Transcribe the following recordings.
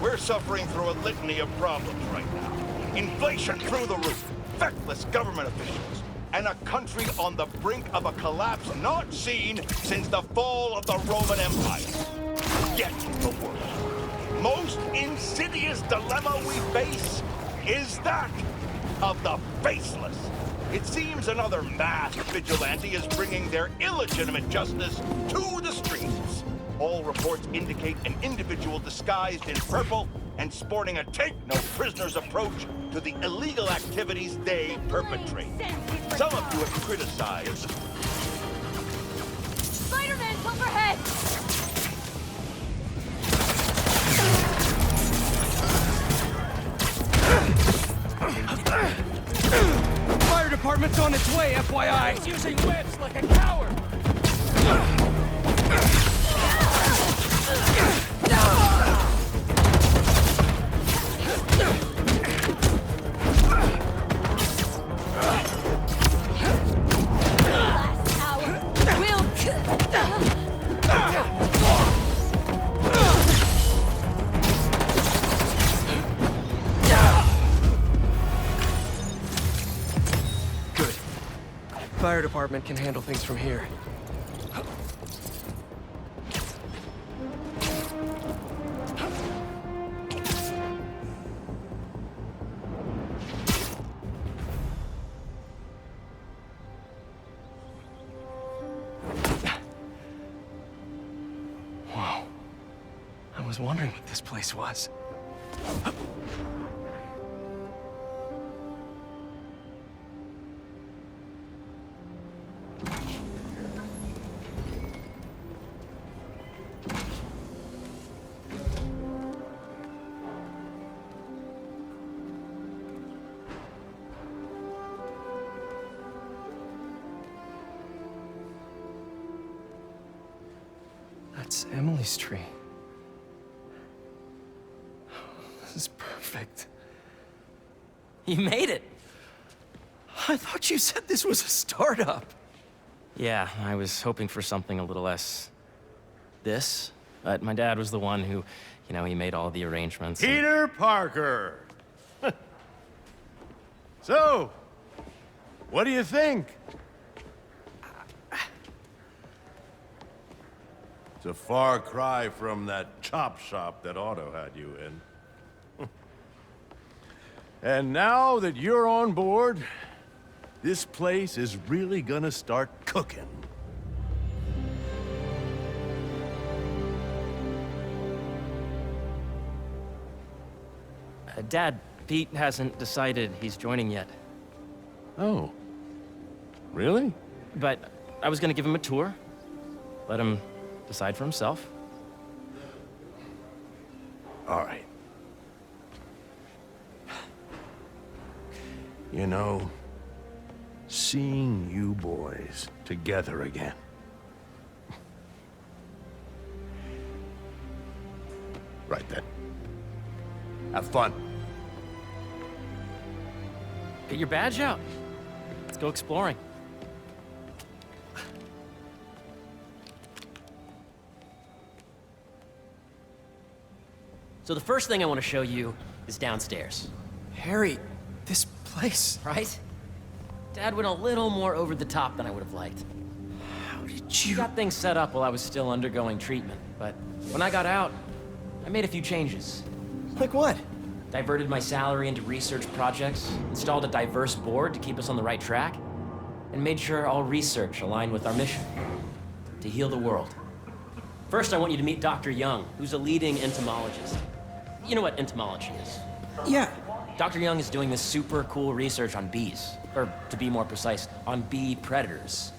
We're suffering through a litany of problems right now. Inflation through the roof, feckless government officials, and a country on the brink of a collapse not seen since the fall of the Roman Empire. Yet the worst, most insidious dilemma we face is that of the faceless. It seems another masked vigilante is bringing their illegitimate justice to the streets. All reports indicate an individual disguised in purple and sporting a take-no-prisoners approach to the illegal activities they perpetrate. Some of you have criticized... Spider-Man's overhead! Fire department's on its way, FYI! He's using webs like a coward! Fire department can handle things from here. Whoa. I was wondering what this place was. That's Emily's tree. This is perfect. You made it! I thought you said this was a startup. Yeah, I was hoping for something a little less... this. But my dad was the one who, he made all the arrangements. Peter Parker! So, what do you think? It's a far cry from that chop shop that Otto had you in. And now that you're on board, this place is really gonna start cooking. Dad, Pete hasn't decided he's joining yet. Oh. Really? But I was gonna give him a tour. Let him decide for himself. All right. Seeing you boys together again. Right then. Have fun. Get your badge out. Let's go exploring. So the first thing I want to show you is downstairs. Harry, this place... Right? Dad went a little more over the top than I would have liked. How did He you... got things set up while I was still undergoing treatment, but when I got out, I made a few changes. Like what? Diverted my salary into research projects, installed a diverse board to keep us on the right track, and made sure all research aligned with our mission, to heal the world. First, I want you to meet Dr. Young, who's a leading entomologist. You know what entomology is? Yeah. Dr. Young is doing this super cool research on bees, or to be more precise, on bee predators.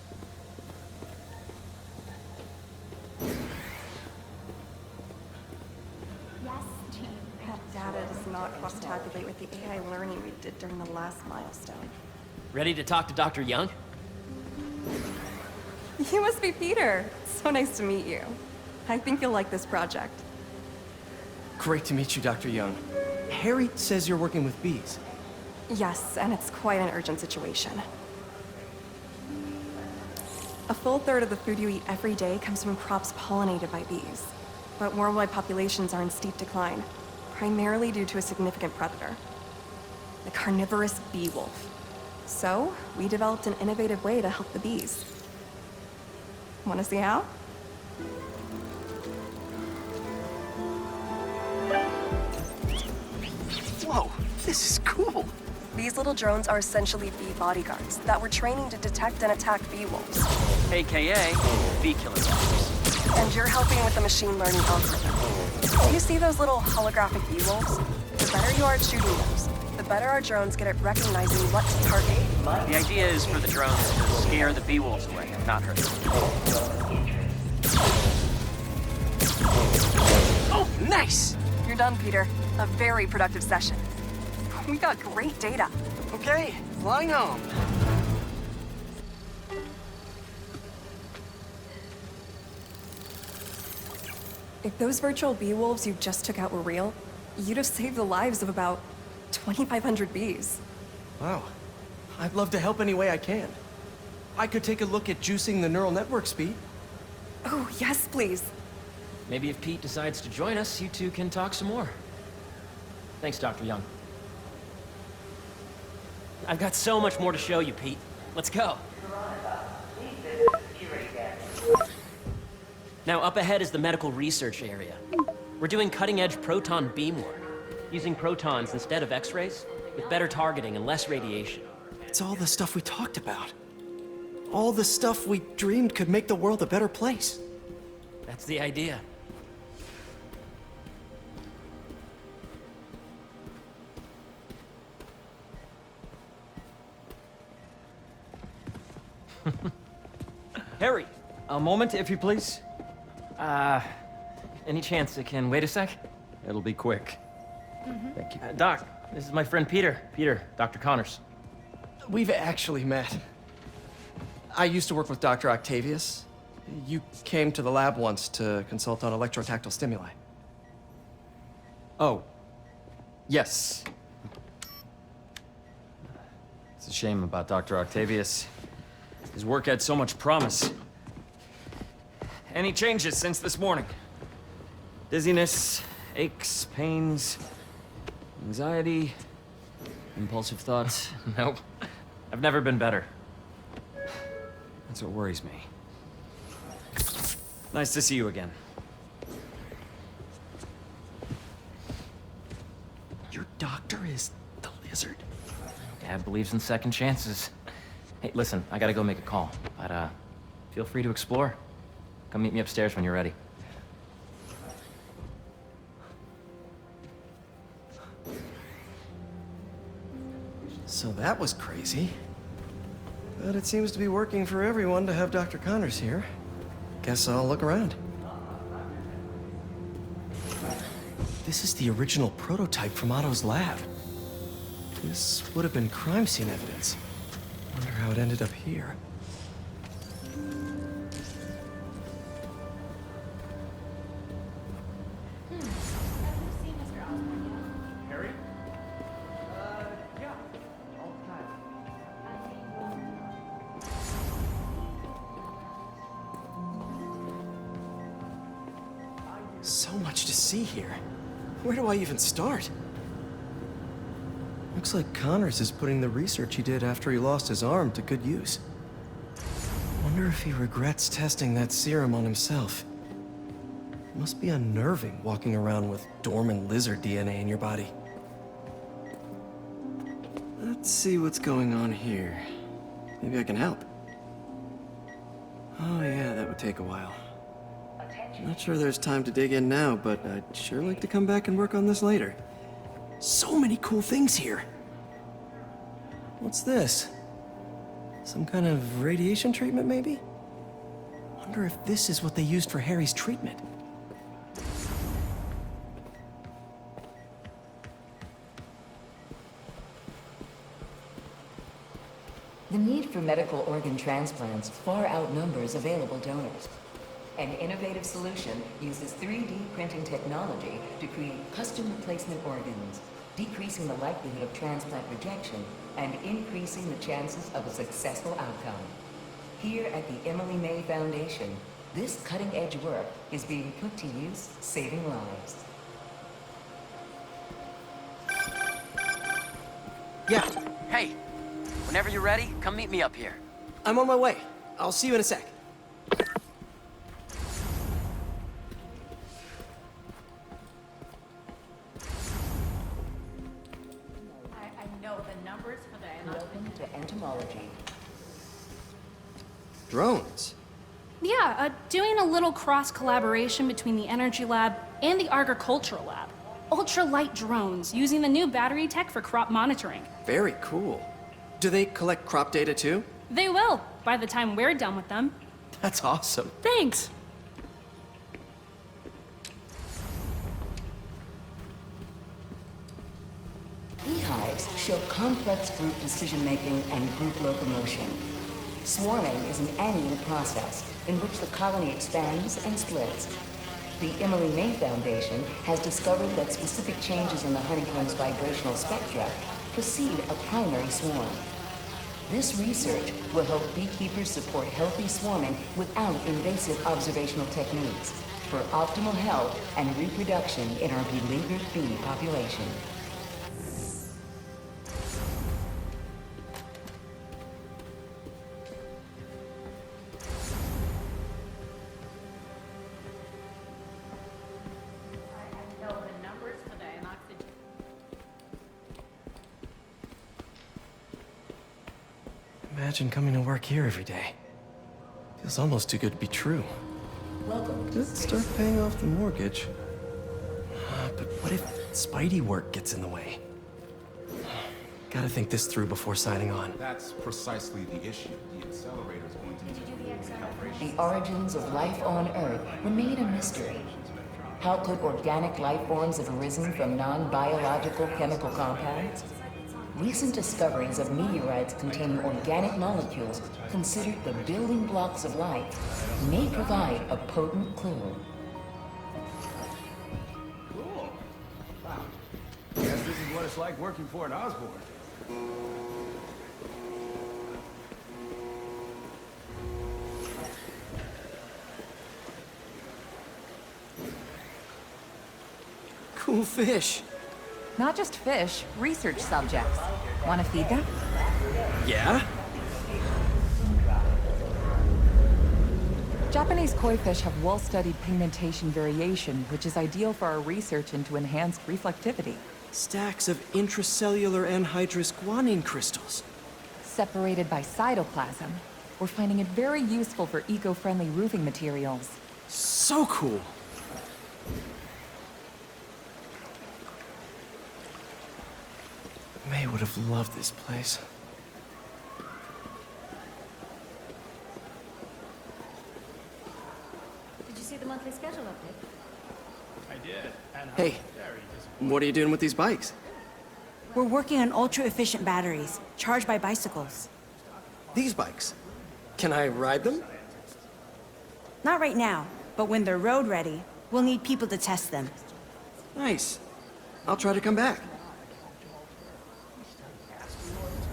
Yes, team. That data does not cross-tabulate with the AI learning we did during the last milestone. Ready to talk to Dr. Young? You must be Peter. So nice to meet you. I think you'll like this project. Great to meet you, Dr. Young. Harry says you're working with bees. Yes, and it's quite an urgent situation. A full third of the food you eat every day comes from crops pollinated by bees. But worldwide populations are in steep decline, primarily due to a significant predator, the carnivorous bee wolf. So, we developed an innovative way to help the bees. Want to see how? Whoa, this is cool. These little drones are essentially bee bodyguards that we're training to detect and attack bee wolves. AKA bee killer robots. And you're helping with the machine learning algorithm. You see those little holographic bee wolves? The better you are at shooting those, the better our drones get at recognizing what to target. The idea is for the drones to scare the bee wolves away, not hurt them. Oh, nice! You're done, Peter. A very productive session. We got great data. Okay, flying home. If those virtual bee wolves you just took out were real, you'd have saved the lives of about 2,500 bees. Wow. I'd love to help any way I can. I could take a look at juicing the neural network speed. Oh, yes, please. Maybe if Pete decides to join us, you two can talk some more. Thanks, Dr. Young. I've got so much more to show you, Pete. Let's go. Now, up ahead is the medical research area. We're doing cutting-edge proton beam work, using protons instead of X-rays, with better targeting and less radiation. It's all the stuff we talked about. All the stuff we dreamed could make the world a better place. That's the idea. Harry, A moment, if you please. any chance it can wait a sec? It'll be quick. Thank you. Doc, this is my friend Peter. Peter, Dr. Connors. We've actually met. I used to work with Dr. Octavius. You came to the lab once to consult on electrotactile stimuli. Oh. Yes. It's a shame about Dr. Octavius. His work had so much promise. Any changes since this morning? Dizziness, aches, pains, anxiety, impulsive thoughts. Nope. I've never been better. That's what worries me. Nice to see you again. Your doctor is the lizard. Dad believes in second chances. Hey, listen, I gotta go make a call, but feel free to explore. Come meet me upstairs when you're ready. So that was crazy. But it seems to be working for everyone to have Dr. Connors here. Guess I'll look around. This is the original prototype from Otto's lab. This would have been crime scene evidence. Wonder how it ended up here. So much to see here. Where do I even start? Looks like Connors is putting the research he did after he lost his arm to good use. Wonder if he regrets testing that serum on himself. Must be unnerving walking around with dormant lizard DNA in your body. Let's see what's going on here. Maybe I can help. Oh yeah, that would take a while. Not sure there's time to dig in now, but I'd sure like to come back and work on this later. So many cool things here. What's this? Some kind of radiation treatment, maybe? Wonder if this is what they used for Harry's treatment. The need for medical organ transplants far outnumbers available donors. An innovative solution uses 3D printing technology to create custom replacement organs, decreasing the likelihood of transplant rejection and increasing the chances of a successful outcome. Here at the Emily May Foundation, this cutting-edge work is being put to use, saving lives. Yeah, Hey, whenever you're ready, come meet me up here. I'm on my way. I'll see you in a sec. I know the numbers for the Welcome to entomology. Drones. Yeah, doing a little cross-collaboration between the Energy Lab and the Agricultural Lab. Ultralight drones using the new battery tech for crop monitoring. Very cool. Do they collect crop data too? They will, by the time we're done with them. That's awesome. Thanks! Beehives show complex group decision-making and group locomotion. Swarming is an annual process in which the colony expands and splits. The Emily May Foundation has discovered that specific changes in the honeycomb's vibrational spectra precede a primary swarm. This research will help beekeepers support healthy swarming without invasive observational techniques for optimal health and reproduction in our beleaguered bee population. I know the numbers for the anoxygen. Imagine coming to work here every day. Feels almost too good to be true. Welcome to Let's start paying off the mortgage. But what if Spidey work gets in the way? Gotta think this through before signing on. That's precisely the issue. The accelerator is going to need to do calibration. The origins of life on Earth remain a mystery. How could organic life forms have arisen from non-biological chemical compounds? Recent discoveries of meteorites containing organic molecules considered the building blocks of life may provide a potent clue. Cool. Wow. Guess this is what it's like working for an Osborn. Cool fish. Not just fish, research subjects. Want to feed them? Yeah? Japanese koi fish have well-studied pigmentation variation, which is ideal for our research into enhanced reflectivity. Stacks of intracellular anhydrous guanine crystals. Separated by cytoplasm, we're finding it very useful for eco-friendly roofing materials. So cool. May would have loved this place. Did you see the monthly schedule update? I did. And Hey, what are you doing with these bikes? We're working on ultra-efficient batteries, charged by bicycles. These bikes. Can I ride them? Not right now, but when they're road ready, we'll need people to test them. Nice. I'll try to come back.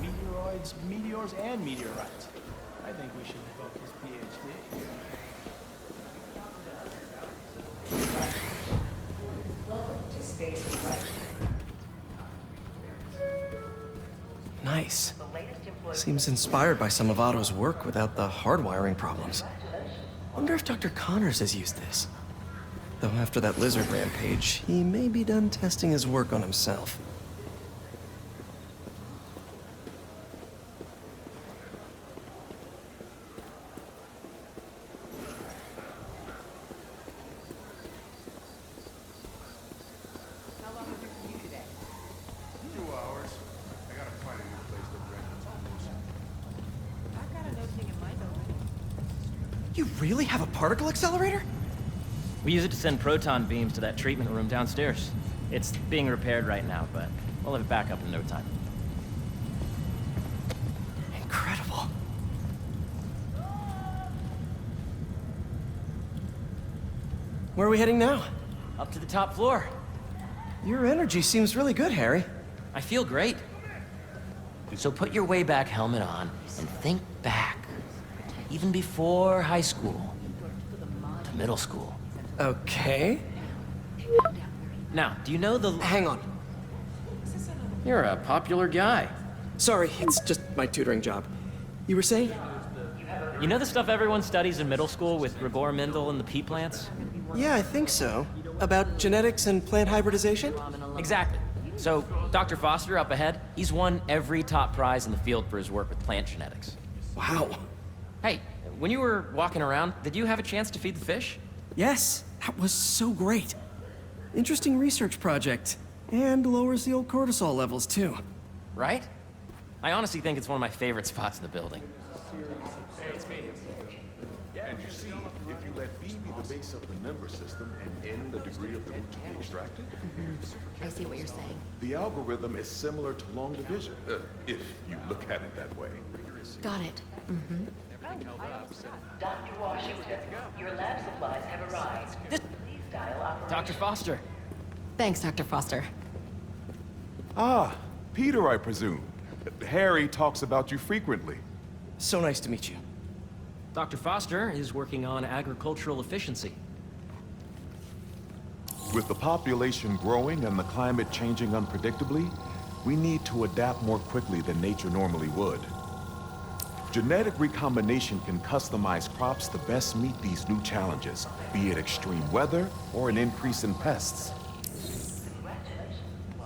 meteoroids, meteors, and meteorites. I think we should invoke his PhD. Nice. Seems inspired by some of Otto's work without the hardwiring problems. Wonder if Dr. Connors has used this. Though after that lizard rampage, he may be done testing his work on himself. How long is your commute today? 2 hours. I gotta find a new place to rent. It's almost. I've got an opening in my building. You really have a particle accelerator? We use it to send proton beams to that treatment room downstairs. It's being repaired right now, but we'll have it back up in no time. Incredible. Where are we heading now? Up to the top floor. Your energy seems really good, Harry. I feel great. So put your way back helmet on and think back. Even before high school. To middle school. Okay. Now, do you know the... Hang on. You're a popular guy. Sorry, it's just my tutoring job. You were saying? You know the stuff everyone studies in middle school with Gregor Mendel and the pea plants? Yeah, I think so. About genetics and plant hybridization? Exactly. So, Dr. Foster up ahead, he's won every top prize in the field for his work with plant genetics. Wow. Hey, when you were walking around, did you have a chance to feed the fish? Yes, that was so great. Interesting research project. And lowers the old cortisol levels, too. Right? I honestly think it's one of my favorite spots in the building. And you see, if you let B be the base of the member system and N the degree of the root to be extracted, I see what you're saying. the algorithm is similar to long division, if you look at it that way. Got it. Dr. Washington, your lab supplies have arrived. Please dial operation. Dr. Foster. Thanks, Dr. Foster. Ah, Peter, I presume. Harry talks about you frequently. So nice to meet you. Dr. Foster is working on agricultural efficiency. With the population growing and the climate changing unpredictably, we need to adapt more quickly than nature normally would. Genetic recombination can customize crops to best meet these new challenges, be it extreme weather or an increase in pests.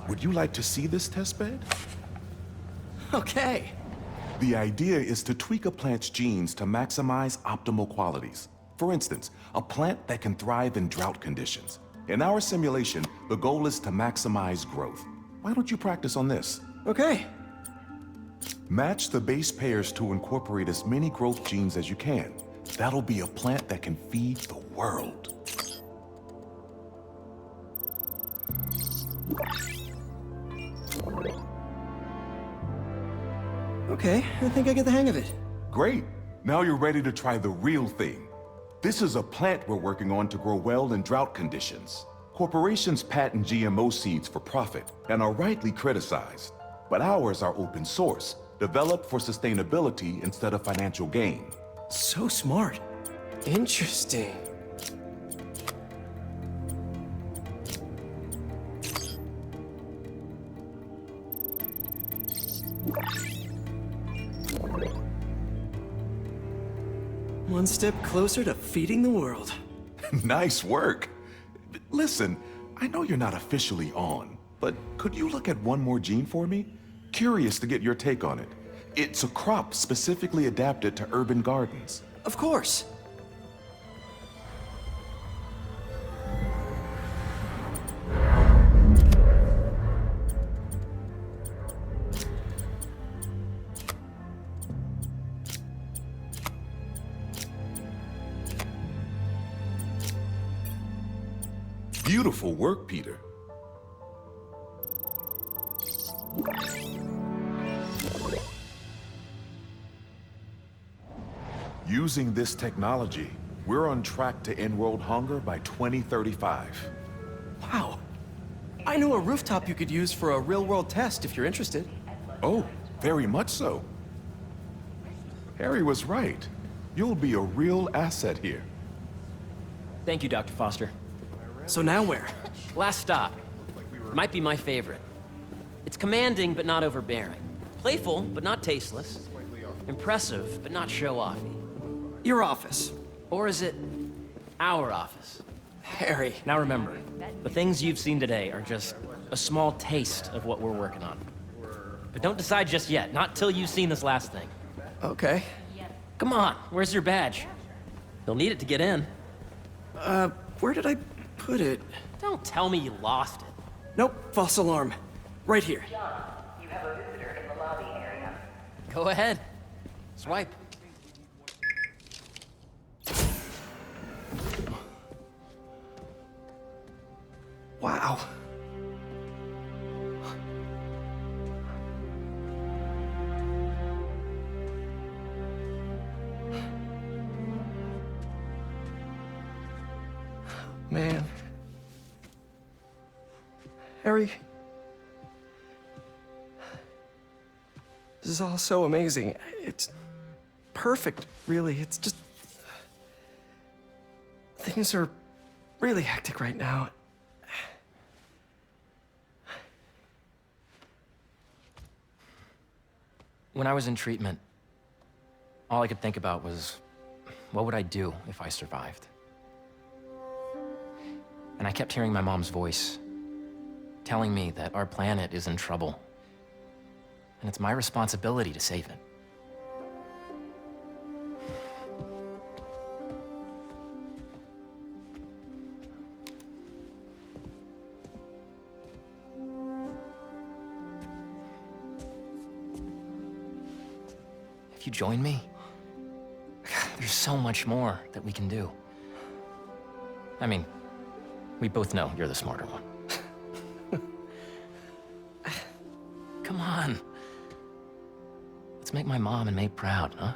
Would you like to see this testbed? Okay. The idea is to tweak a plant's genes to maximize optimal qualities. For instance, a plant that can thrive in drought conditions. In our simulation, the goal is to maximize growth. Why don't you practice on this? Okay. Match the base pairs to incorporate as many growth genes as you can. That'll be a plant that can feed the world. Okay, I think I get the hang of it. Great. Now you're ready to try the real thing. This is a plant we're working on to grow well in drought conditions. Corporations patent GMO seeds for profit and are rightly criticized. But ours are open source, developed for sustainability instead of financial gain. So smart. Interesting. One step closer to feeding the world. Nice work. Listen, I know you're not officially on, but could you look at one more gene for me? Curious to get your take on it. It's a crop specifically adapted to urban gardens. Of course. Beautiful work, Peter. Using this technology, we're on track to end world hunger by 2035. Wow. I know a rooftop you could use for a real-world test if you're interested. Oh, very much so. Harry was right. You'll be a real asset here. Thank you, Dr. Foster. So now where? Last stop. Might be my favorite. It's commanding, but not overbearing. Playful, but not tasteless. Impressive, but not show-offy. Your office. Or is it our office? Harry. Now remember, the things you've seen today are just a small taste of what we're working on. But don't decide just yet, not till you've seen this last thing. Okay. Come on, where's your badge? You'll need it to get in. Where did I put it? Don't tell me you lost it. Nope, false alarm. Right here. John, you have a visitor in the lobby area. Go ahead. Swipe. Wow. Man. Harry. This is all so amazing. It's perfect, really. It's just... Things are really hectic right now. When I was in treatment, all I could think about was, what would I do if I survived? And I kept hearing my mom's voice, telling me that our planet is in trouble, and it's my responsibility to save it. If you join me, there's so much more that we can do. I mean, we both know you're the smarter one. Come on. Let's make my mom and May proud, huh?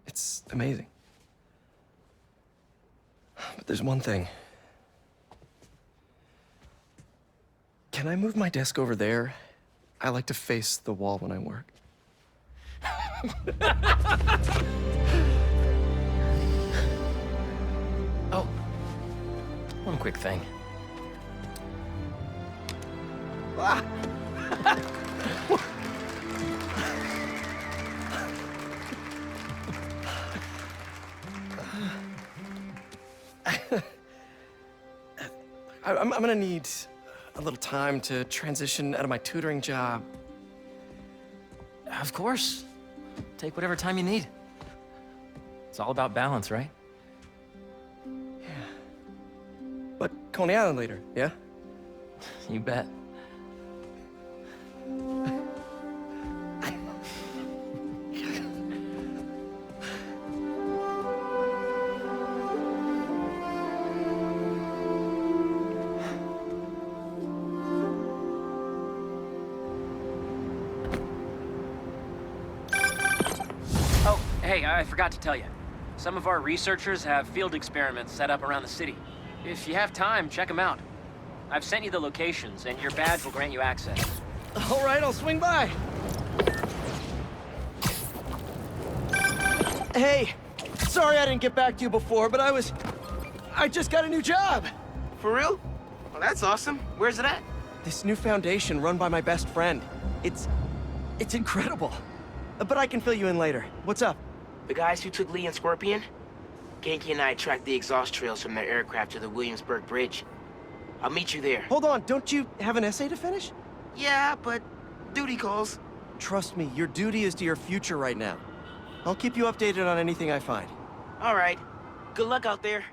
It's amazing. But there's one thing. Can I move my desk over there? I like to face the wall when I work. Oh, one quick thing. Ah. I'm gonna need a little time to transition out of my tutoring job. Of course. Take whatever time you need. It's all about balance, right? But Coney Island later, yeah? You bet. Oh, hey, I forgot to tell you. Some of our researchers have field experiments set up around the city. If you have time, check them out. I've sent you the locations, and your badge will grant you access. All right, I'll swing by. Hey, sorry I didn't get back to you before, but I just got a new job. For real? Well, that's awesome. Where's it at? This new foundation run by my best friend. It's incredible. But I can fill you in later. What's up? The guys who took Lee and Scorpion? Ganke and I tracked the exhaust trails from their aircraft to the Williamsburg Bridge. I'll meet you there. Hold on, don't you have an essay to finish? Yeah, but duty calls. Trust me, your duty is to your future right now. I'll keep you updated on anything I find. All right. Good luck out there.